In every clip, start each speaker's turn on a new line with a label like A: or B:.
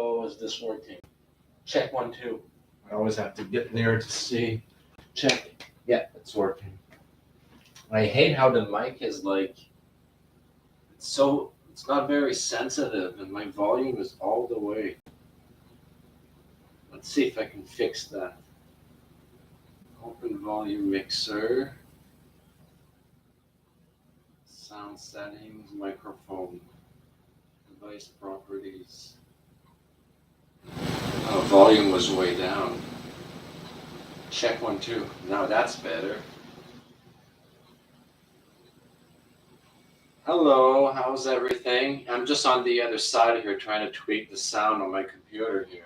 A: Hello, is this working? Check 1, 2. I always have to get near to see. Check. Yeah, it's working. I hate how the mic is like, it's not very sensitive and my volume is all the way. Let's see if I can fix that. Open volume mixer. Sound settings, microphone. Device properties. Oh, volume was way down. Check 1, 2. Now that's better. Hello, how's everything? I'm just on the other side here trying to tweak the sound on my computer here.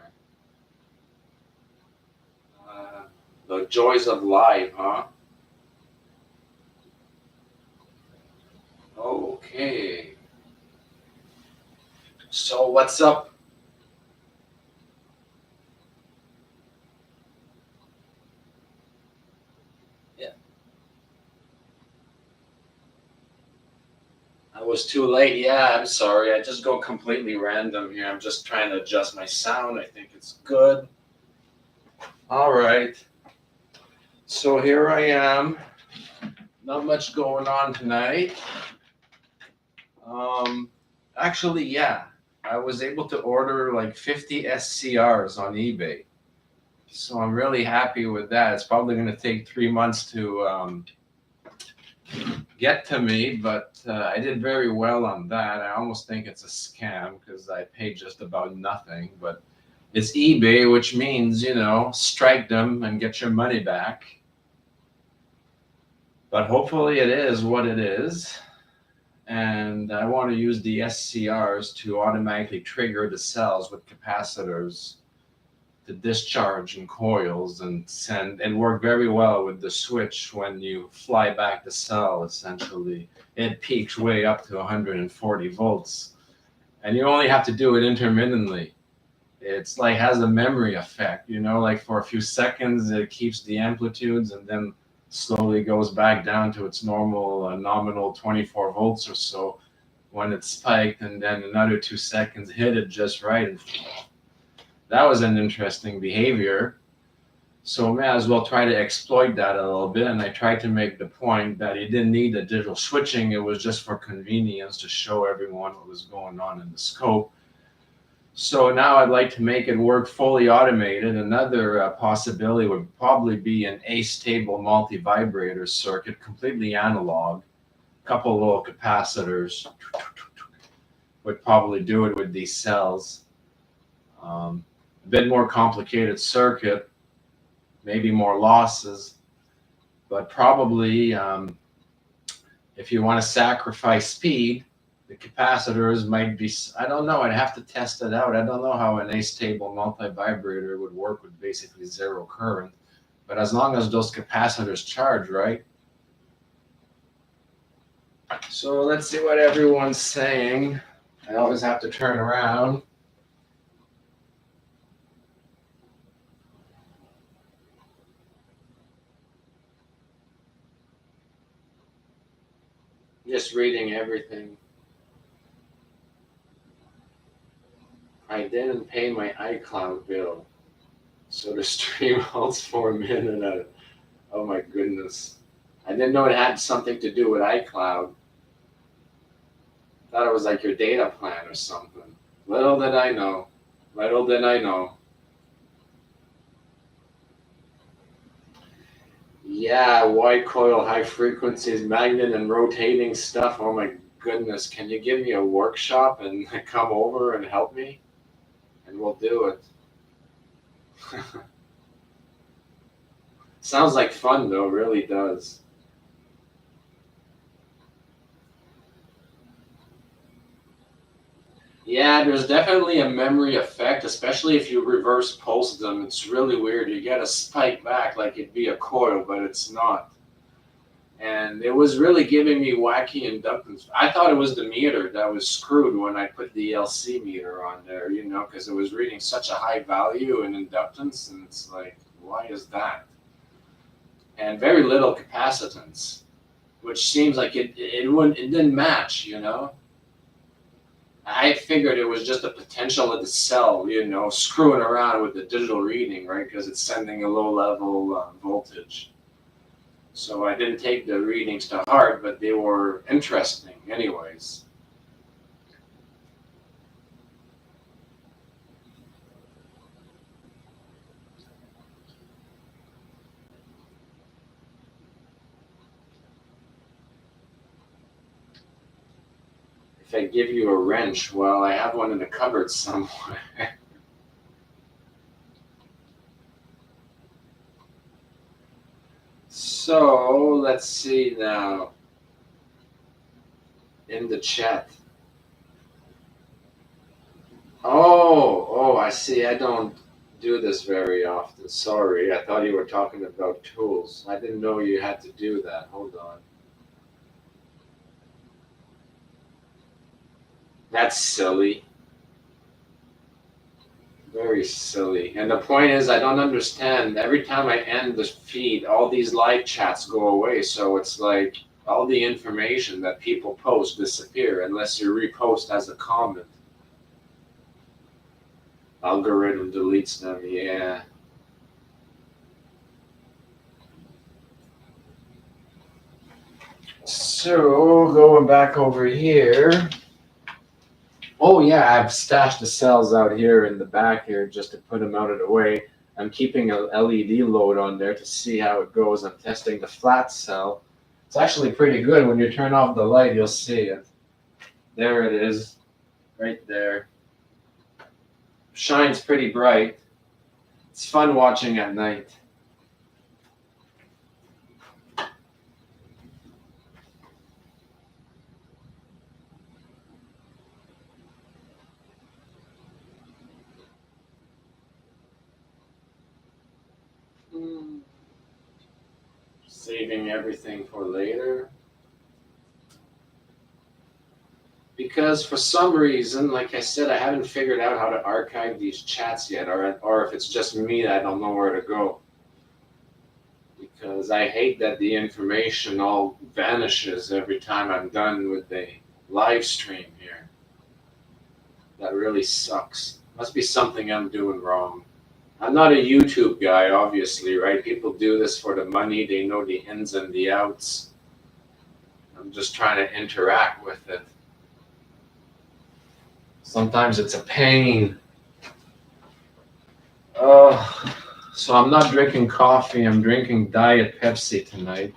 A: The joys of live, huh? Okay. So what's up? Yeah. I was too late. Yeah, I'm sorry. I just go completely random here. I'm just trying to adjust my sound. I think it's good. All right. So here I am. Not much going on tonight. Actually, yeah. I was able to order like 50 SCRs on eBay. So I'm really happy with that. It's probably going to take 3 months to get to me, but I did very well on that. I almost think it's a scam because I paid just about nothing, but it's eBay, which means, strike them and get your money back. But hopefully it is what it is. And I want to use the SCRs to automatically trigger the cells with capacitors to discharge in coils and work very well with the switch. When you fly back the cell, essentially it peaks way up to 140 volts, and you only have to do it intermittently. It's like has a memory effect, like for a few seconds it keeps the amplitudes and then slowly goes back down to its normal nominal 24 volts or so when it's spiked, and then another 2 seconds hit it just right. And that was an interesting behavior. So may as well try to exploit that a little bit. And I tried to make the point that you didn't need the digital switching. It was just for convenience to show everyone what was going on in the scope. So now I'd like to make it work fully automated. Another possibility would probably be an A-stable multi-vibrator circuit, completely analog. A couple of little capacitors would probably do it with these cells. A bit more complicated circuit, maybe more losses, but probably if you want to sacrifice speed, the capacitors might be, I don't know, I'd have to test it out. I don't know how an A-stable multi-vibrator would work with basically zero current, but as long as those capacitors charge, right? So let's see what everyone's saying. I always have to turn around. Just reading everything. I didn't pay my iCloud bill, so the stream halts for a minute. Oh my goodness. I didn't know it had something to do with iCloud. Thought it was like your data plan or something. Little did I know. Little did I know. Yeah, wide coil, high frequencies, magnet and rotating stuff. Oh my goodness. Can you give me a workshop and come over and help me? And we'll do it. Sounds like fun though, really does. Yeah, there's definitely a memory effect, especially if you reverse pulse them. It's really weird. You get a spike back like it'd be a coil, but it's not. And it was really giving me wacky inductance. I thought it was the meter that was screwed when I put the LC meter on there, because it was reading such a high value in inductance, and it's like, why is that? And very little capacitance, which seems like it didn't match, I figured it was just the potential of the cell, screwing around with the digital reading, right? Because it's sending a low level voltage. So I didn't take the readings to heart, but they were interesting anyways. If I give you a wrench, well, I have one in the cupboard somewhere. So let's see now in the chat. Oh, I see. I don't do this very often. Sorry. I thought you were talking about tools. I didn't know you had to do that. Hold on. That's silly. Very silly. And the point is, I don't understand. Every time I end the feed, all these live chats go away. So it's like all the information that people post disappear unless you repost as a comment. Algorithm deletes them. Yeah. So going back over here. Oh yeah, I've stashed the cells out here in the back here just to put them out of the way. I'm keeping a LED load on there to see how it goes. I'm testing the flat cell. It's actually pretty good. When you turn off the light, you'll see it. There it is, right there. Shines pretty bright. It's fun watching at night. Saving everything for later. Because for some reason, like I said, I haven't figured out how to archive these chats yet, or if it's just me, I don't know where to go. Because I hate that the information all vanishes every time I'm done with the live stream here. That really sucks. Must be something I'm doing wrong. I'm not a YouTube guy, obviously, right? People do this for the money. They know the ins and the outs. I'm just trying to interact with it. Sometimes it's a pain. Oh, so I'm not drinking coffee. I'm drinking Diet Pepsi tonight.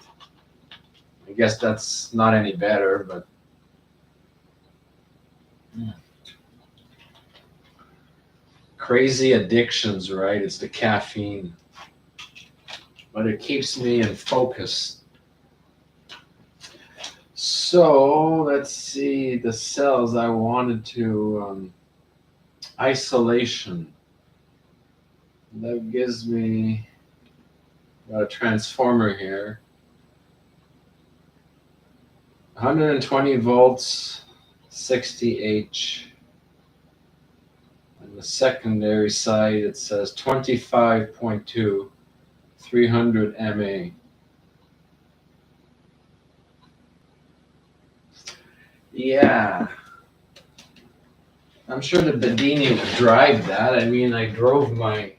A: I guess that's not any better, but crazy addictions, right? It's the caffeine, but it keeps me in focus. So let's see the cells I wanted to isolation. That gives me a transformer here. 120 volts, 60H. On the secondary side, it says 25.2, 300 mA. Yeah. I'm sure the Bedini would drive that. I mean, I drove my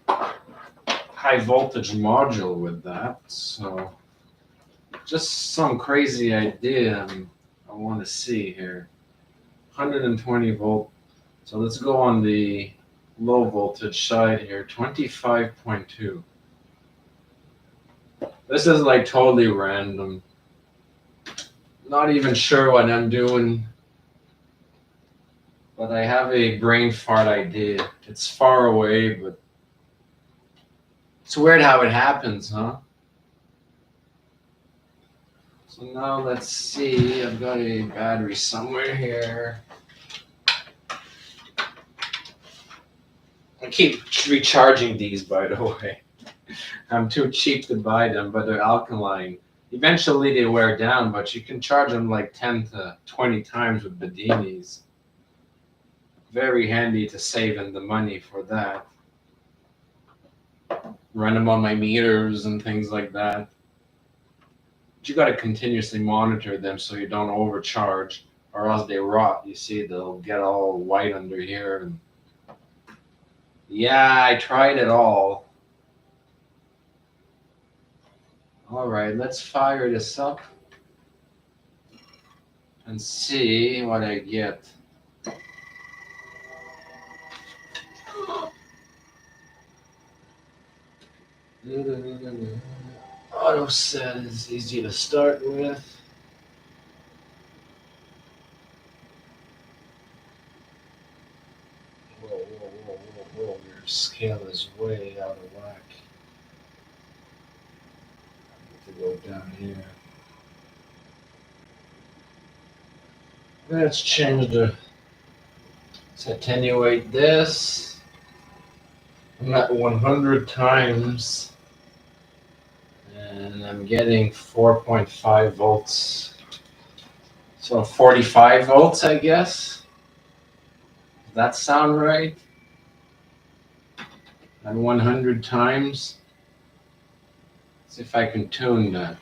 A: high voltage module with that, so just some crazy idea I want to see here. 120 volt. So let's go on the low voltage side here, 25.2. This is like totally random. Not even sure what I'm doing, but I have a brain fart idea. It's far away, but it's weird how it happens, huh? So now let's see, I've got a battery somewhere here. I keep recharging these, by the way. I'm too cheap to buy them, but they're alkaline. Eventually they wear down, but you can charge them like 10 to 20 times with Bedinis. Very handy to save in the money for that. Run them on my meters and things like that. you got to continuously monitor them so you don't overcharge, or else they rot. You see, they'll get all white under here. And yeah, I tried it all. All right, let's fire this up and see what I get. Auto set is easy to start with. Whoa, your scale is way out of whack. I need to go down here. Let's change let's attenuate this. I'm at 100 times. And I'm getting 4.5 volts. So 45 volts, I guess. Does that sound right? At 100 times. See if I can tune that.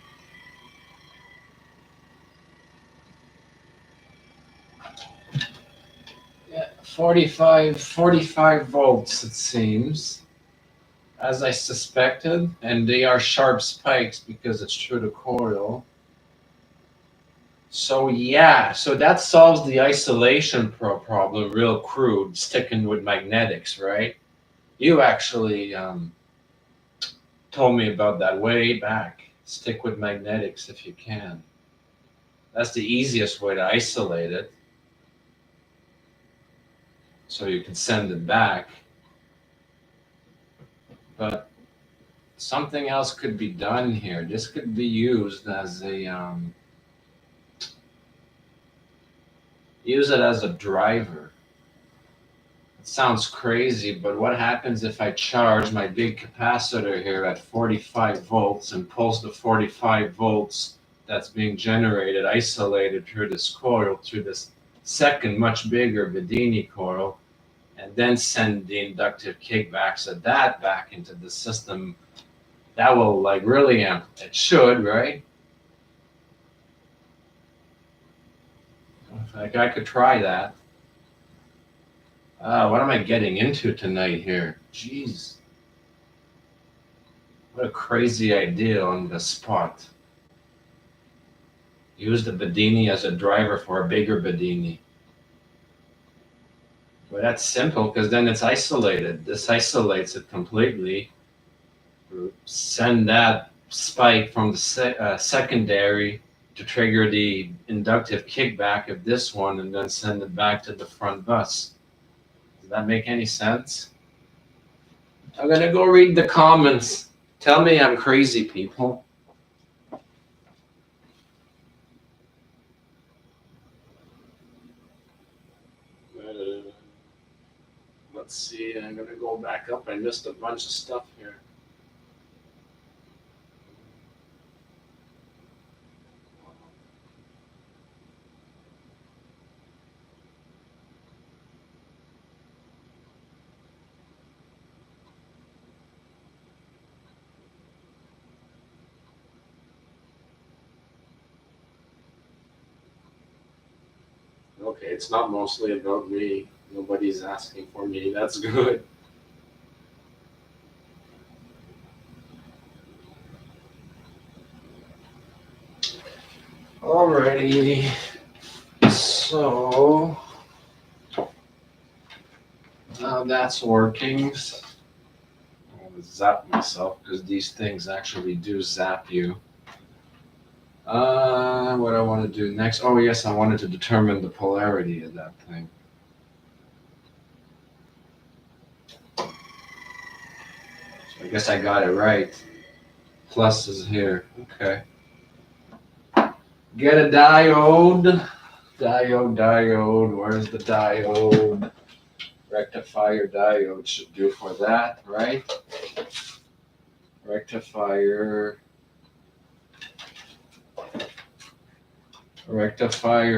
A: Yeah, 45 volts it seems. As I suspected, and they are sharp spikes because it's through the coil. So yeah, so that solves the isolation problem real crude, sticking with magnetics, right? You actually told me about that way back. Stick with magnetics if you can. That's the easiest way to isolate it. So you can send it back. But something else could be done here. This could be used as a use it as a driver. It sounds crazy, but what happens if I charge my big capacitor here at 45 volts and pulse the 45 volts that's being generated, isolated through this coil, through this second, much bigger Bedini coil, and then send the inductive kickbacks of that back into the system? That will like really amp. It should, right? Like I could try that. What am I getting into tonight here? Jeez. What a crazy idea on the spot. Use the Bedini as a driver for a bigger Bedini. But that's simple because then it's isolated. This isolates it completely. Send that spike from the secondary to trigger the inductive kickback of this one and then send it back to the front bus. Does that make any sense? I'm gonna go read the comments. Tell me I'm crazy, people. Let's see, I'm gonna go back up. I missed a bunch of stuff here. Okay, it's not mostly about me. Nobody's asking for me. That's good. Alrighty. So now that's working. I'm gonna zap myself because these things actually do zap you. What I want to do next? Oh yes, I wanted to determine the polarity of that thing. So I guess I got it right. Plus is here. Okay. Get a diode. Diode. Where's the diode? Rectifier diode should do for that, right? Rectifier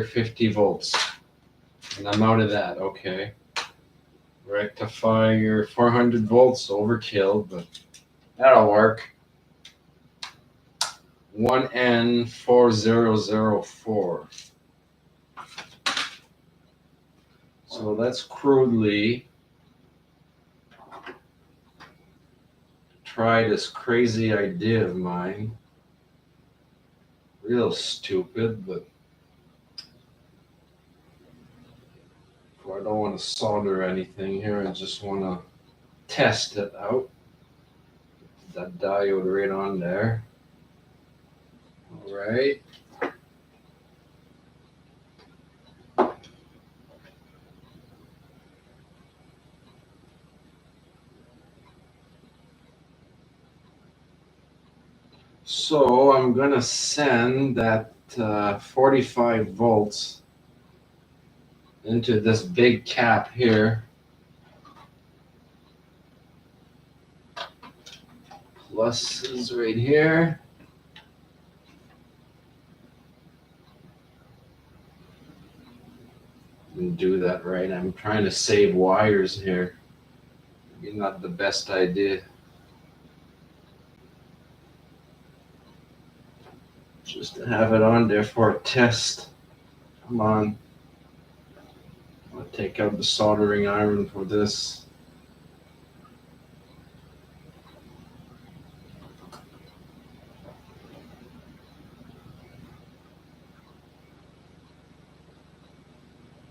A: 50 volts. And I'm out of that, okay. Rectifier 400 volts, overkill, but that'll work. 1N4004. So let's crudely try this crazy idea of mine. Real stupid, but I don't want to solder anything here. I just want to test it out. That diode right on there. All right. So I'm gonna send that 45 volts into this big cap here. Plus is right here. Didn't do that right. I'm trying to save wires here. Maybe not the best idea. Just to have it on there for a test. Come on. I'll take out the soldering iron for this.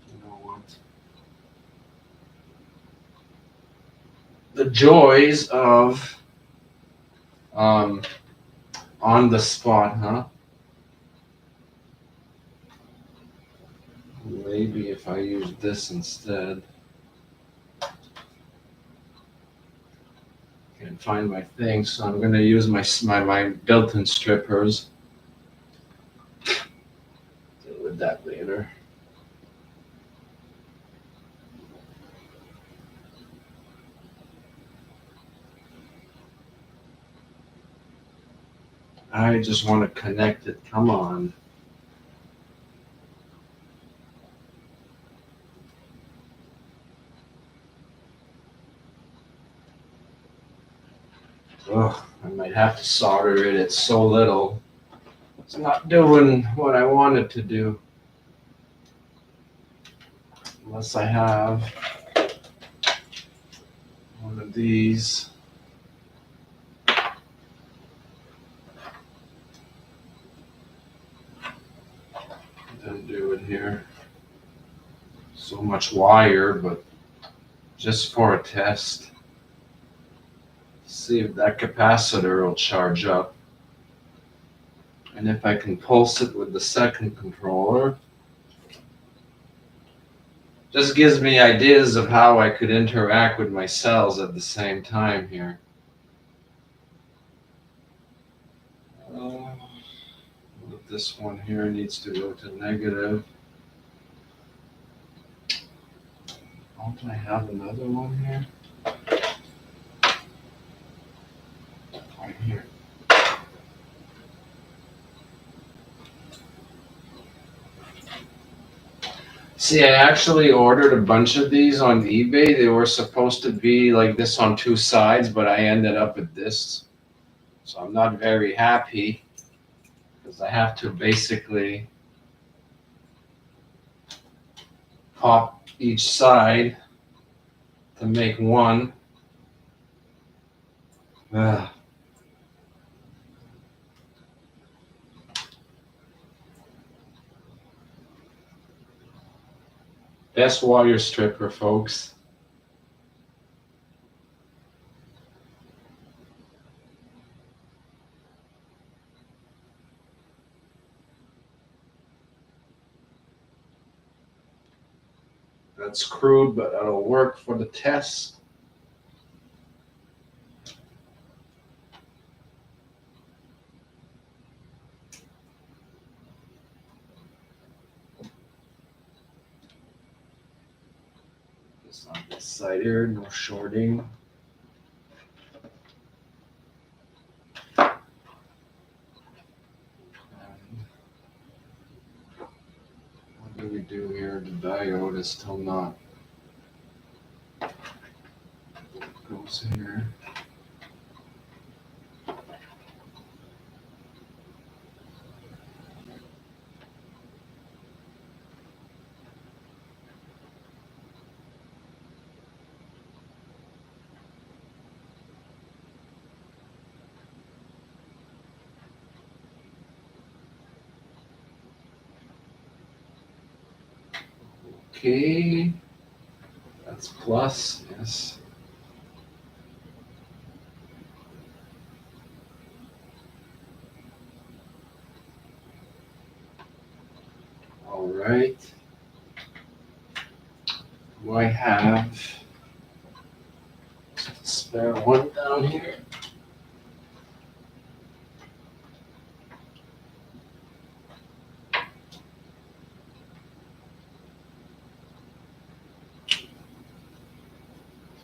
A: You know what? The joys of on the spot, huh? Maybe if I use this instead. Can't find my thing, so I'm gonna use my built-in strippers. Deal with that later. I just want to connect it. Come on. Ugh, I might have to solder it. It's so little. It's not doing what I want it to do. Unless I have one of these. Don't do it here. So much wire, but just for a test. See if that capacitor will charge up. And if I can pulse it with the second controller. Just gives me ideas of how I could interact with my cells at the same time here. This one here needs to go to negative. Don't I have another one here? Right here. See, I actually ordered a bunch of these on eBay. They were supposed to be like this on two sides, but I ended up with this. So I'm not very happy because I have to basically pop each side to make one. Ugh. Best wire stripper, folks. That's crude, but that'll work for the test. Just on this side here, no shorting. What do we do here? The diode is still not. Goes here. Okay. That's plus, yes. All right. Do I have spare one down here?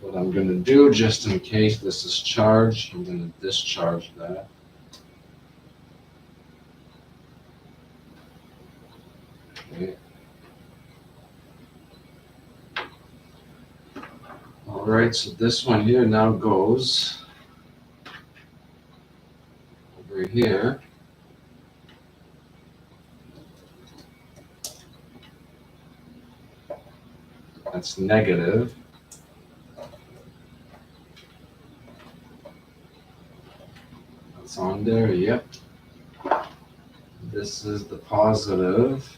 A: What I'm going to do, just in case this is charged, I'm going to discharge that. Okay. All right, so this one here now goes over here. That's negative. That's on there, yep. This is the positive.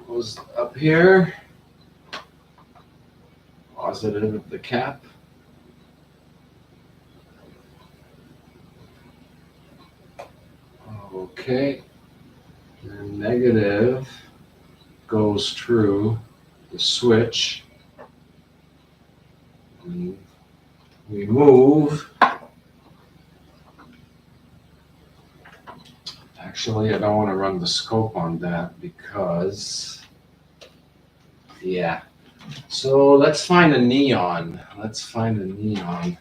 A: Goes up here. Positive at the cap. Okay. And negative goes through the switch. And we move. Actually, I don't want to run the scope on that because, yeah. So let's find a neon. Let's find a neon.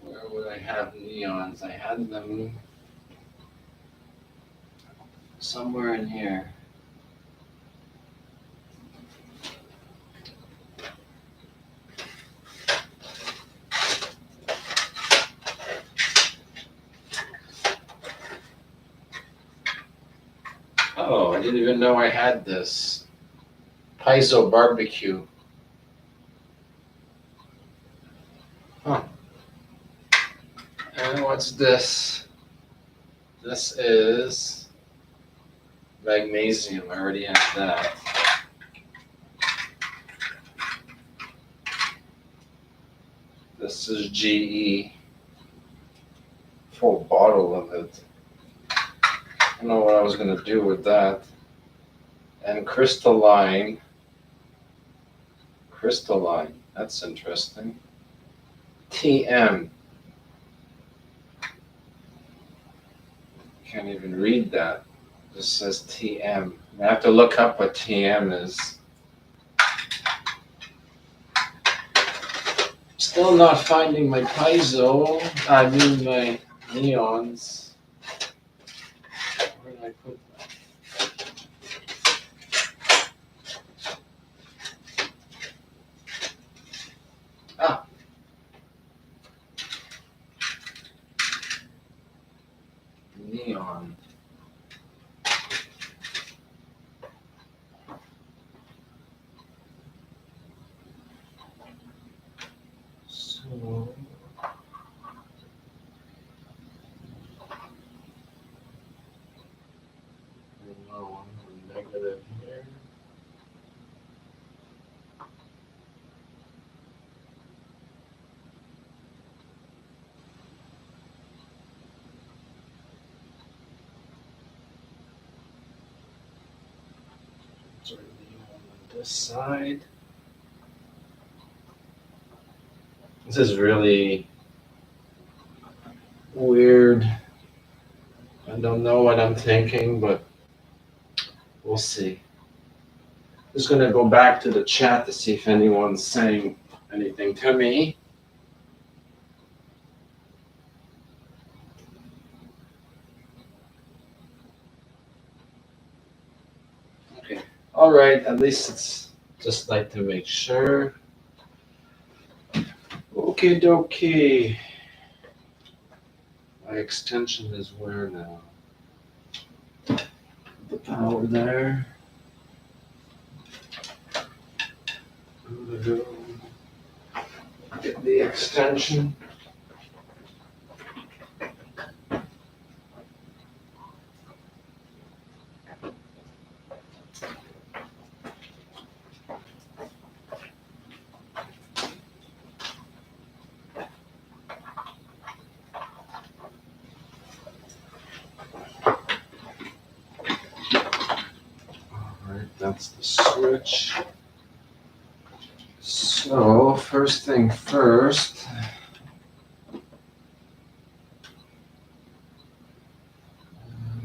A: Where would I have neons? I had them somewhere in here. Oh, I didn't even know I had this. Piezo barbecue. Huh. And what's this? This is magnesium. I already have that. This is GE. Full bottle of it. I don't know what I was going to do with that. And crystalline. Crystalline. That's interesting. TM. Can't even read that. It just says TM. I have to look up what TM is. Still not finding my piezo. I mean my neons. Where did I put that? Ah. Neon. So no, negative here. Sort of neon on this side. This is really weird. I don't know what I'm thinking, but we'll see. Just gonna go back to the chat to see if anyone's saying anything to me. Okay. All right. At least it's just like to make sure. Okie dokie. My extension is where now? The power there. I'm gonna go get the extension. That's the switch. So first thing first,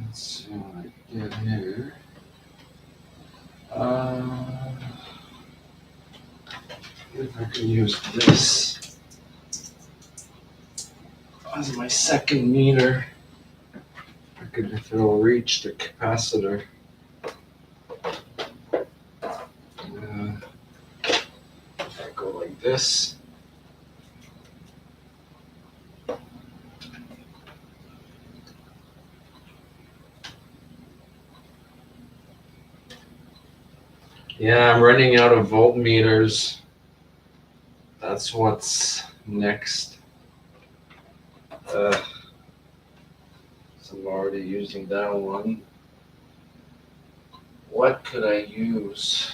A: let's see what I get here. If I can use this as my second meter, if it'll reach the capacitor. If I go like this. Yeah, I'm running out of voltmeters. That's what's next. So I'm already using that one. What could I use?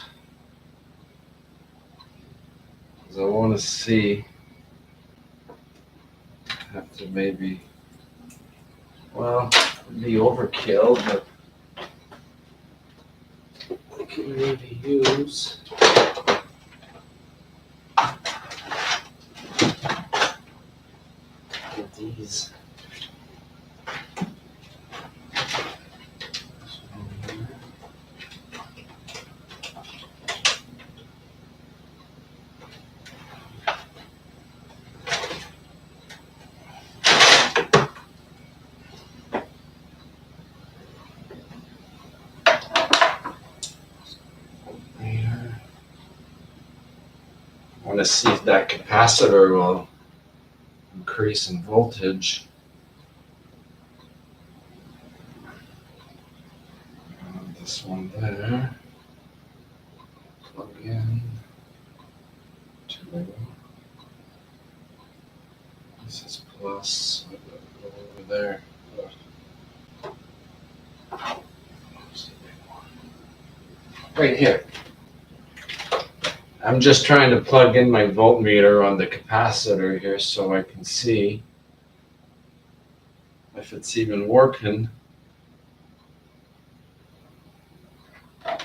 A: Because I want to see. I have to maybe, well, it'd be overkill, but I can maybe use. These. I want to see if that capacitor will increase in voltage. This one there. Plug in. 2. This is plus. I've got to go over there. Right here. I'm just trying to plug in my voltmeter on the capacitor here so I can see if it's even working. Okay,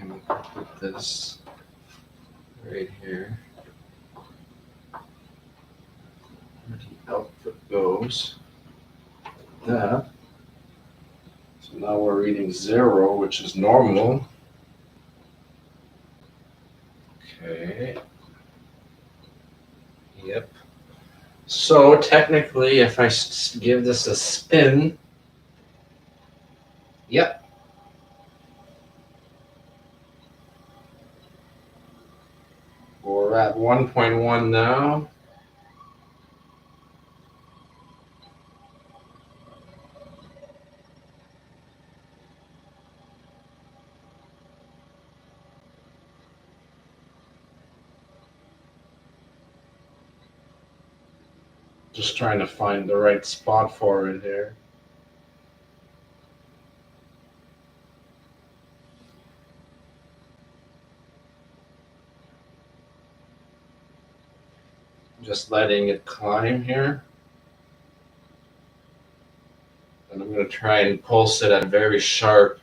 A: I'm going to put this right here. Where the output goes. Like that. So now we're reading 0, which is normal. Okay. Yep. So technically, if I give this a spin, yep. We're at 1.1 now. Just trying to find the right spot for it here. Just letting it climb here. And I'm going to try and pulse it at very sharp.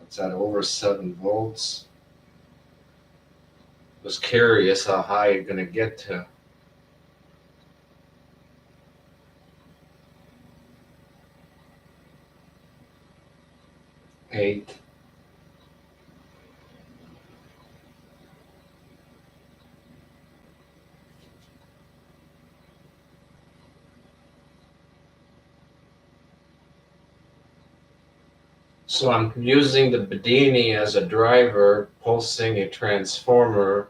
A: It's at over 7 volts. Was curious how high you're going to get to. 8. So I'm using the Bedini as a driver, pulsing a transformer,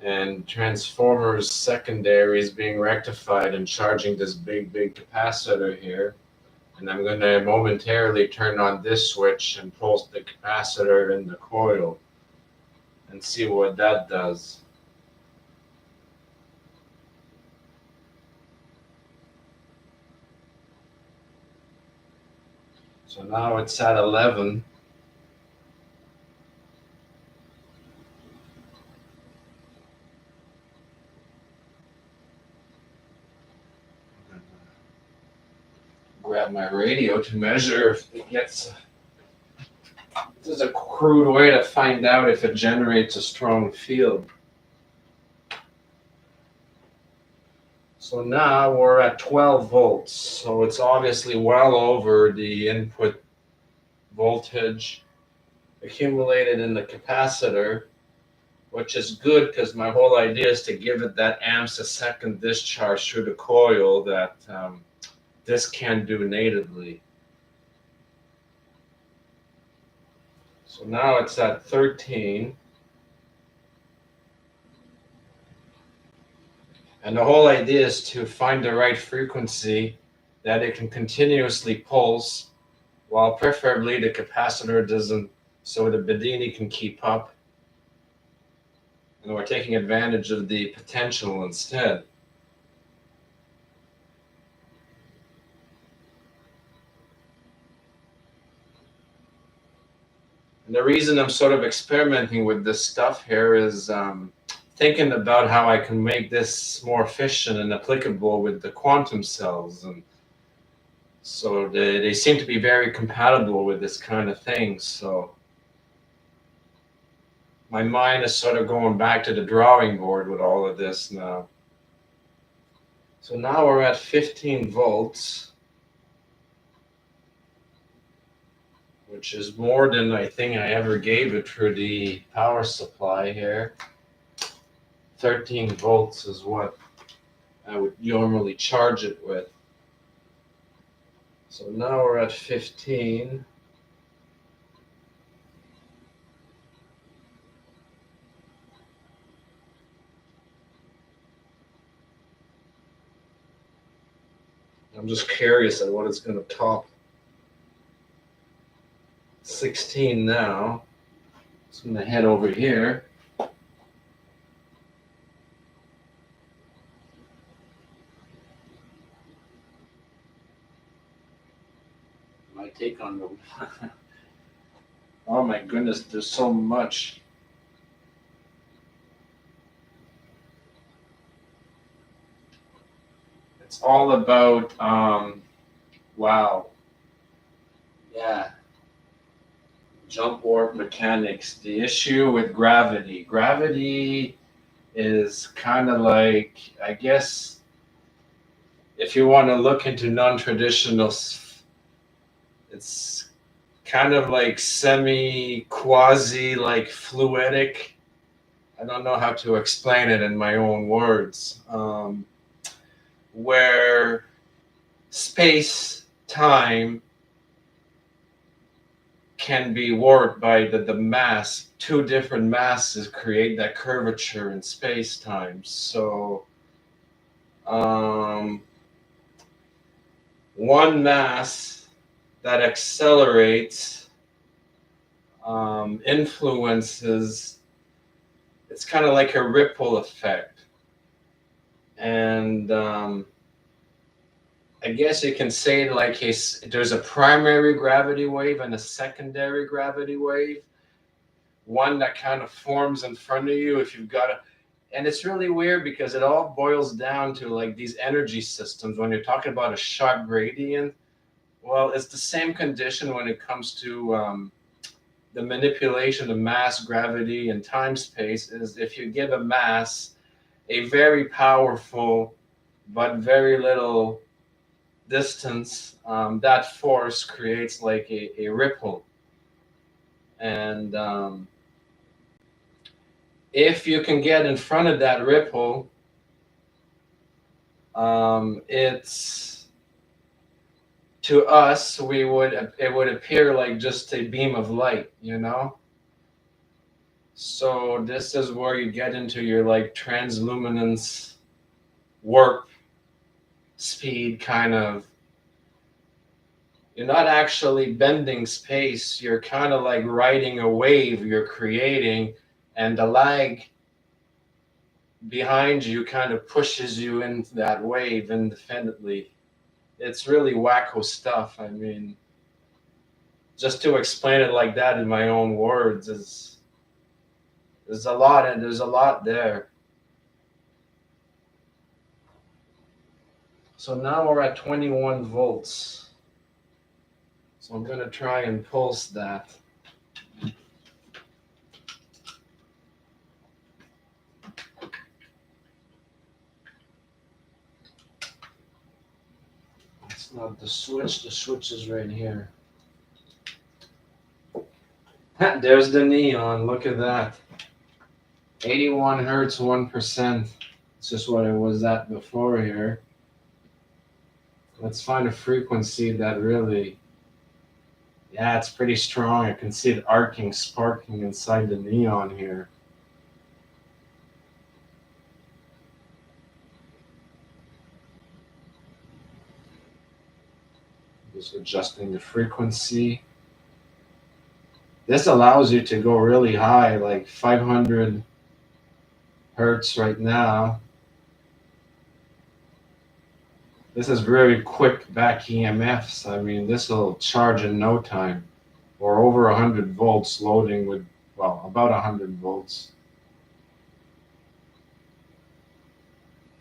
A: and transformer's secondary is being rectified and charging this big capacitor here. And I'm going to momentarily turn on this switch and pulse the capacitor in the coil and see what that does. So now it's at 11. Grab my radio to measure if it gets. This is a crude way to find out if it generates a strong field. So now we're at 12 volts. So it's obviously well over the input voltage accumulated in the capacitor, which is good because my whole idea is to give it that amps a second discharge through the coil that this can't do natively. So now it's at 13. And the whole idea is to find the right frequency that it can continuously pulse, while preferably the capacitor doesn't, so the Bedini can keep up. And we're taking advantage of the potential instead. And the reason I'm sort of experimenting with this stuff here is thinking about how I can make this more efficient and applicable with the quantum cells. And so they seem to be very compatible with this kind of thing. So my mind is sort of going back to the drawing board with all of this now. So now we're at 15 volts, which is more than I think I ever gave it through the power supply here. 13 volts is what I would normally charge it with. So now we're at 15. I'm just curious at what it's going to top. 16 now. So I'm going to head over here. My take on the oh my goodness, there's so much. It's all about wow. Yeah. Jump warp mechanics. The issue with gravity. Gravity is kind of like, I guess, if you want to look into non-traditional, it's kind of like semi-quasi, like fluidic. I don't know how to explain it in my own words. Where space, time can be warped by the mass. Two different masses create that curvature in space time. So one mass that accelerates influences, it's kind of like a ripple effect. And I guess you can say like there's a primary gravity wave and a secondary gravity wave. One that kind of forms in front of you if you've got a, and it's really weird because it all boils down to like these energy systems. When you're talking about a sharp gradient, well, it's the same condition when it comes to the manipulation of mass, gravity, and time space. Is if you give a mass a very powerful but very little distance, that force creates like a ripple. And if you can get in front of that ripple, it's, to us, it would appear like just a beam of light, you know? So this is where you get into your like transluminance, warp speed kind of You're not actually bending space. You're kind of like riding a wave you're creating, and the lag behind you kind of pushes you into that wave independently. It's really wacko stuff. I mean, just to explain it like that in my own words is there's a lot, and there's a lot there. So now we're at 21 volts. So I'm going to try and pulse that. It's not the switch is right here. There's the neon, look at that. 81 hertz, 1%. It's just what it was at before here. Let's find a frequency that really, yeah, it's pretty strong. I can see it arcing, sparking inside the neon here. Just adjusting the frequency. This allows you to go really high, like 500 hertz right now. This is very quick back EMFs. I mean, this will charge in no time, or over 100 volts loading with, well, about 100 volts.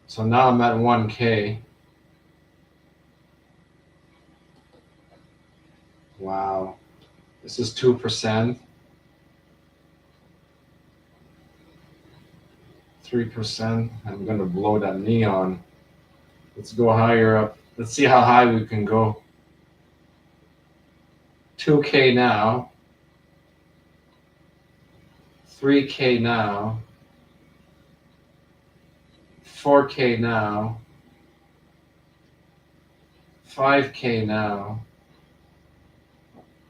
A: So now I'm at 1K. Wow. This is 2%, 3%. I'm going to blow that neon. Let's go higher up. Let's see how high we can go. 2K now. 3K now. 4K now. 5K now.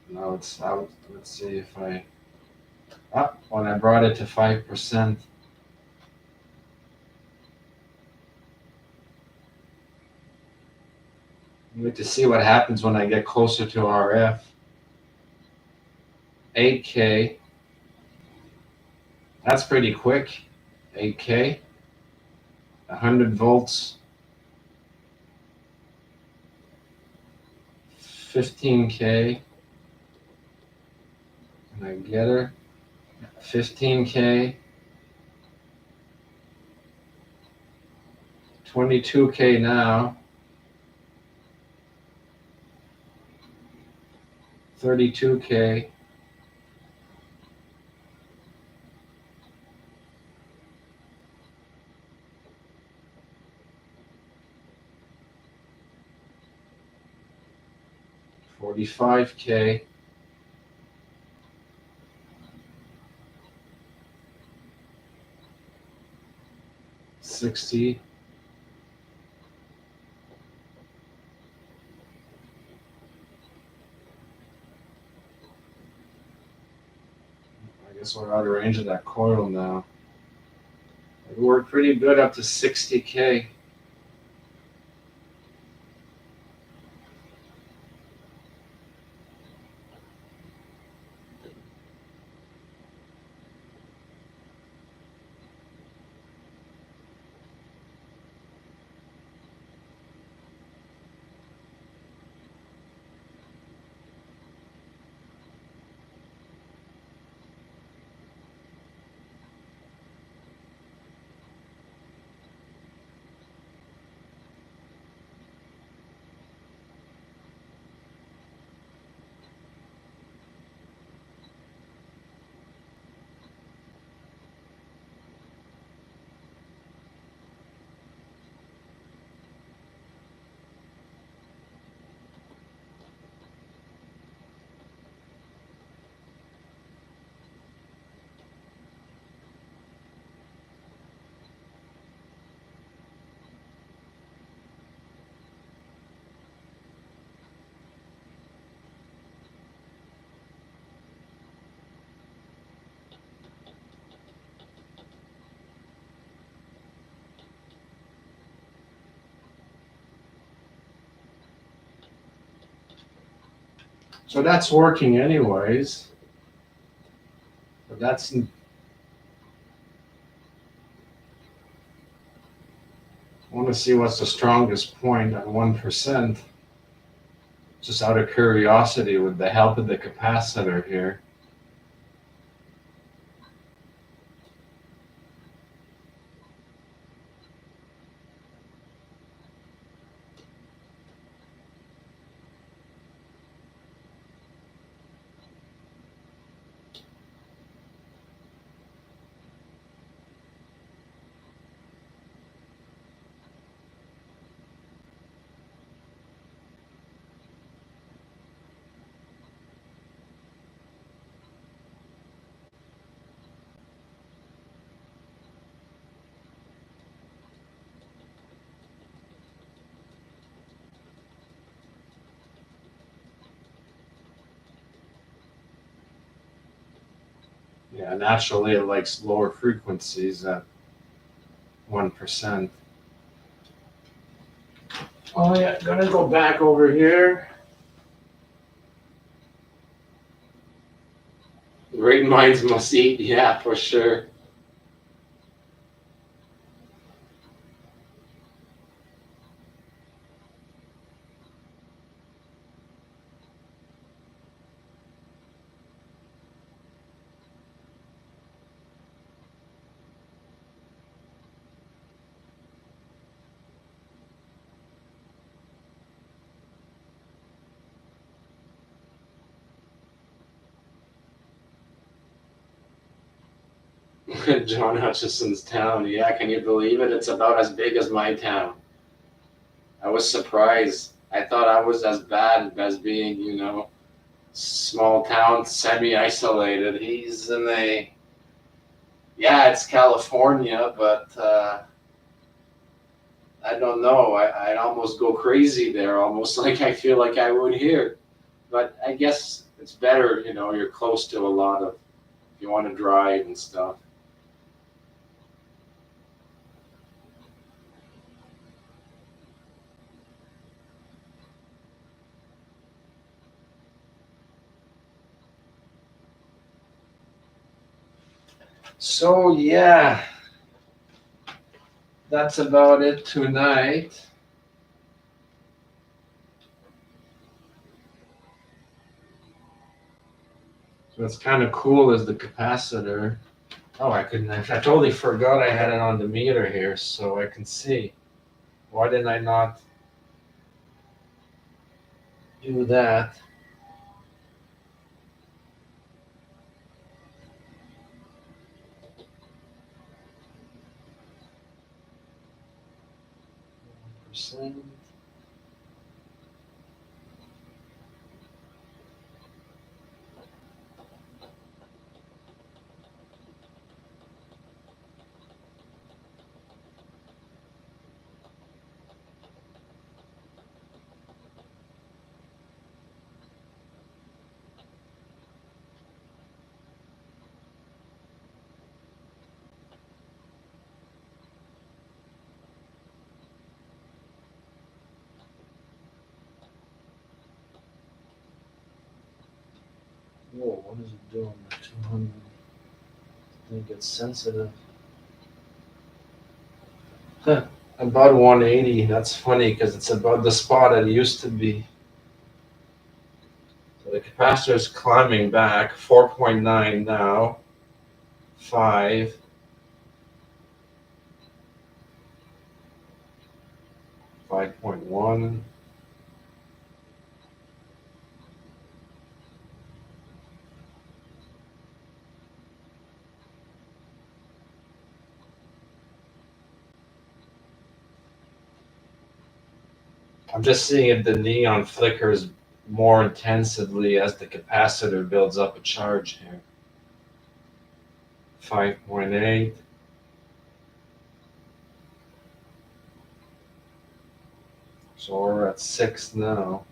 A: Now it's out. Let's see if I... when I brought it to 5%. Need to see what happens when I get closer to RF. 8K. That's pretty quick. 8K. 100 volts. 15K. Can I get her? 15K. 22K now. 32K. $45K. 60. I guess we're out of range of that coil now. It worked pretty good up to 60K. So that's working anyways. But that's, I want to see what's the strongest point at 1%. Just out of curiosity with the help of the capacitor here. Yeah, naturally it likes lower frequencies at 1%. Oh yeah, gonna go back over here. Great minds must eat, yeah, for sure. John Hutchison's town, yeah, can you believe it? It's about as big as my town. I was surprised. I thought I was as bad as being, small town, semi-isolated. He's in yeah, it's California, but I don't know. I'd almost go crazy there, almost like I feel like I would here. But I guess it's better, you're close to a lot of, if you want to drive and stuff. So, yeah, that's about it tonight. So, what's kind of cool is the capacitor. Oh, I totally forgot I had it on the meter here so I can see. Why didn't I not do that? Percent. Whoa, what is it doing? 200. I think it's sensitive. Huh. About 180. That's funny because it's about the spot it used to be. So the capacitor is climbing back. 4.9 now. 5. 5.1. I'm just seeing if the neon flickers more intensively as the capacitor builds up a charge here. 5.8. So we're at 6 now.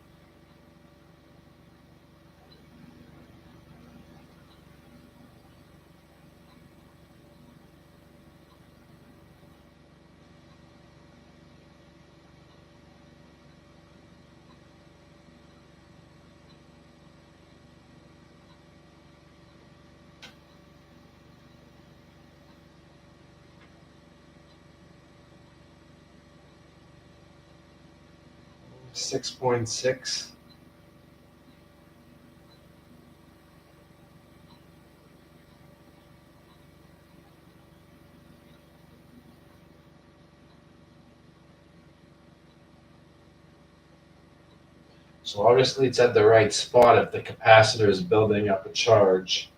A: 6.6. So obviously it's at the right spot if the capacitor is building up a charge,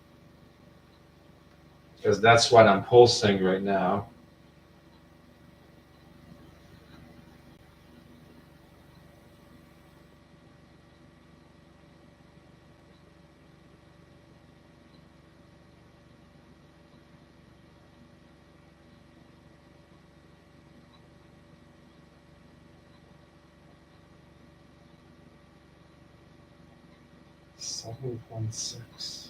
A: because that's what I'm pulsing right now. $7.6.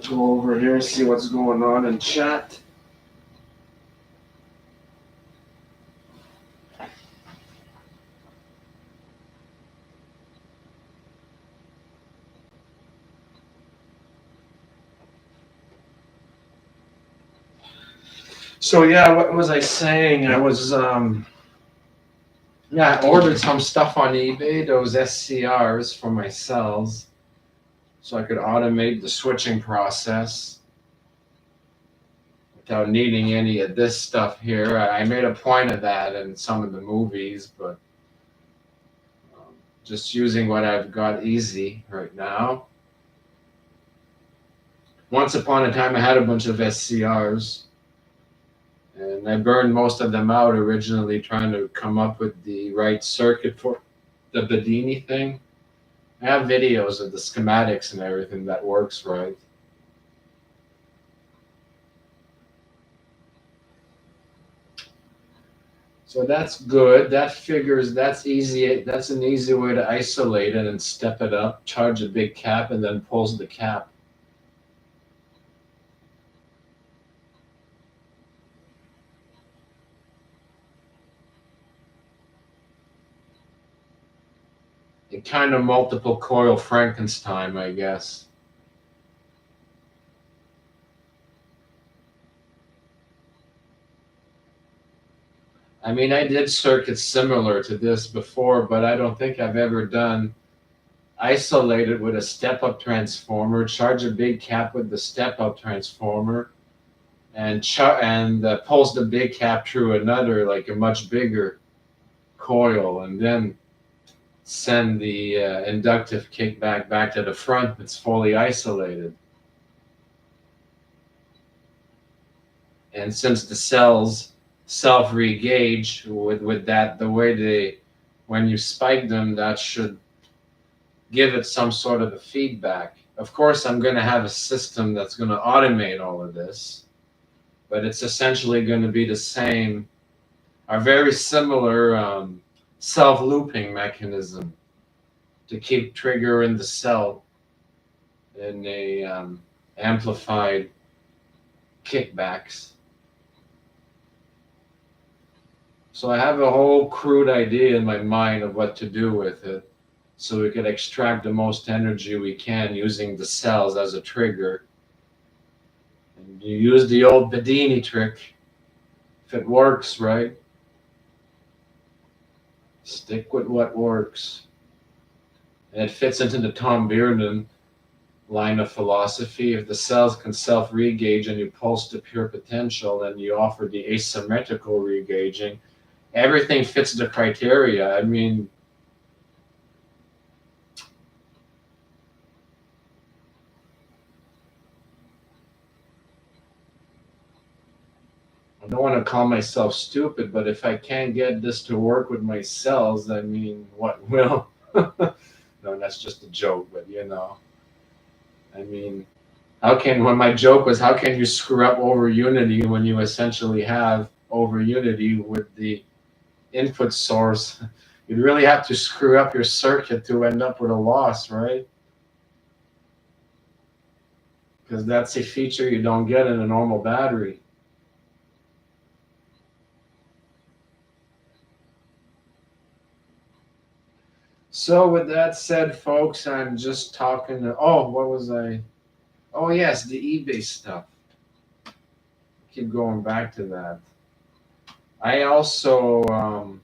A: Go over here, see what's going on in chat. So yeah, what was I saying? I was I ordered some stuff on eBay, those SCRs for my cells, so I could automate the switching process without needing any of this stuff here. I made a point of that in some of the movies, but just using what I've got easy right now. Once upon a time, I had a bunch of SCRs, and I burned most of them out originally trying to come up with the right circuit for the Bedini thing. I have videos of the schematics and everything that works right. So that's good. That figures that's easy. That's an easy way to isolate it and step it up, charge a big cap, and then pulse the cap. A kind of multiple coil Frankenstein, I guess. I mean, I did circuits similar to this before, but I don't think I've ever done isolated with a step-up transformer, charge a big cap with the step-up transformer, and pulse the big cap through another, like a much bigger coil, and then send the inductive kickback back to the front. It's fully isolated. And since the cells self-re-gauge with that, the way when you spike them, that should give it some sort of a feedback. Of course, I'm going to have a system that's going to automate all of this, but it's essentially going to be the same, a very similar self-looping mechanism to keep triggering the cell in a amplified kickbacks. So I have a whole crude idea in my mind of what to do with it, so we could extract the most energy we can using the cells as a trigger. And you use the old Bedini trick. If it works, right? Stick with what works. And it fits into the Tom Bearden line of philosophy. If the cells can self-regauge and you pulse the pure potential and you offer the asymmetrical regaging, everything fits the criteria. I mean, I don't want to call myself stupid, but if I can't get this to work with my cells, I mean, what will? No, that's just a joke, but you know. I mean, when my joke was, how can you screw up over unity when you essentially have over unity with the input source? You'd really have to screw up your circuit to end up with a loss, right? Because that's a feature you don't get in a normal battery. So with that said, folks, I'm just talking to, what was I? Oh yes, the eBay stuff. Keep going back to that. I also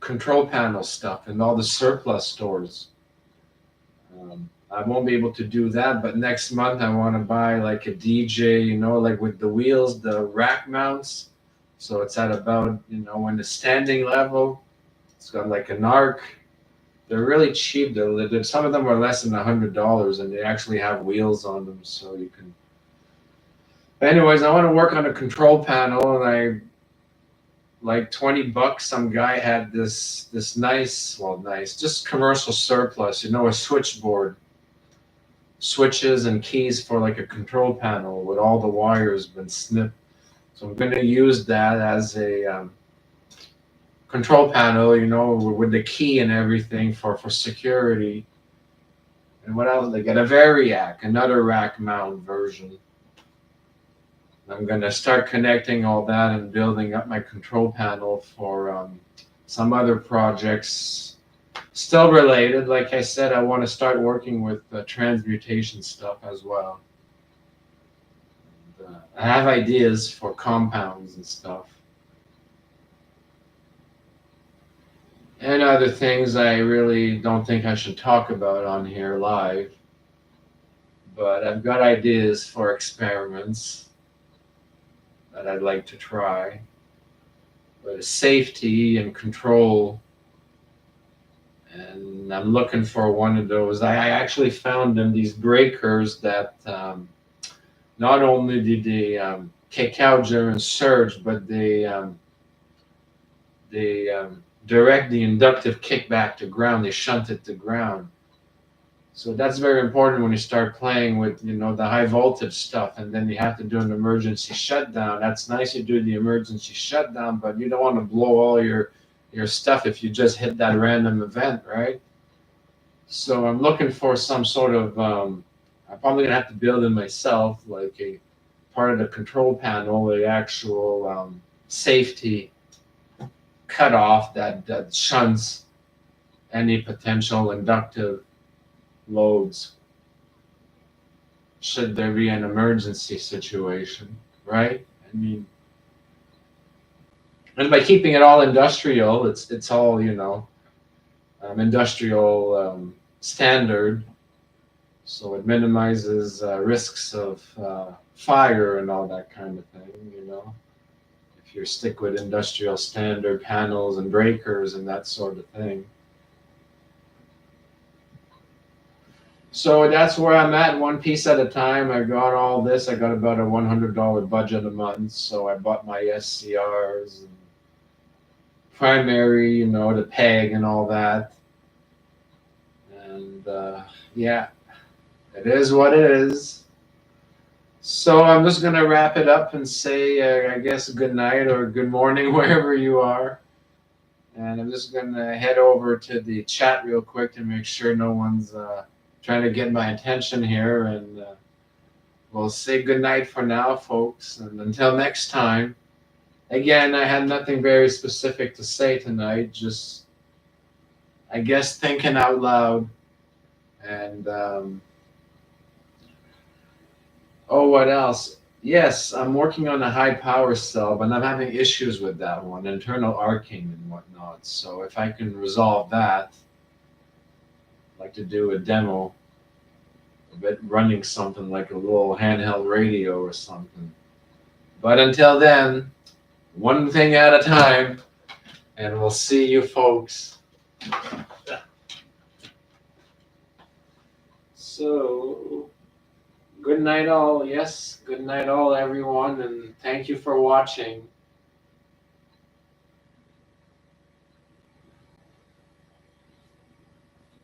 A: control panel stuff in all the surplus stores. I won't be able to do that, but next month I want to buy like a DJ, like with the wheels, the rack mounts. So it's at about, when the standing level, it's got like an arc. They're really cheap. Some of them are less than $100, and they actually have wheels on them, so you can. Anyways, I want to work on a control panel, and I like $20. Some guy had this nice, well, nice, just commercial surplus. A switchboard, switches and keys for like a control panel with all the wires been snipped. So I'm going to use that as a control panel, with the key and everything for security. And what else? They get a Variac, another rack mount version. I'm going to start connecting all that and building up my control panel for some other projects still related. Like I said, I want to start working with transmutation stuff as well. And, I have ideas for compounds and stuff. And other things I really don't think I should talk about on here live. But I've got ideas for experiments that I'd like to try. But safety and control. And I'm looking for one of those. I actually found them, these breakers that not only did they kick out during surge, but they direct the inductive kickback to ground. They shunt it to ground. So that's very important when you start playing with, the high voltage stuff, and then you have to do an emergency shutdown. That's nice you do the emergency shutdown, but you don't want to blow all your stuff if you just hit that random event, right? So I'm looking for some sort of, I'm probably gonna have to build it myself, like a part of the control panel, the actual safety cutoff that shunts any potential inductive loads should there be an emergency situation, right? I mean, and by keeping it all industrial, it's all industrial standard, so it minimizes risks of fire and all that kind of thing. If you stick with industrial standard panels and breakers and that sort of thing. So that's where I'm at, one piece at a time. I got all this. I got about a $100 budget a month, so I bought my SCRs and primary, the peg and all that. And yeah, it is what it is. So I'm just going to wrap it up and say, I guess, good night or good morning, wherever you are. And I'm just going to head over to the chat real quick to make sure no one's trying to get my attention here. And we'll say good night for now, folks. And until next time. Again, I had nothing very specific to say tonight, just, I guess, thinking out loud. And, what else? Yes, I'm working on a high power cell, but I'm having issues with that one, internal arcing and whatnot. So if I can resolve that, I'd like to do a demo of it running something like a little handheld radio or something. But until then, one thing at a time, and we'll see you folks. So, good night all. Yes, good night all, everyone, and thank you for watching.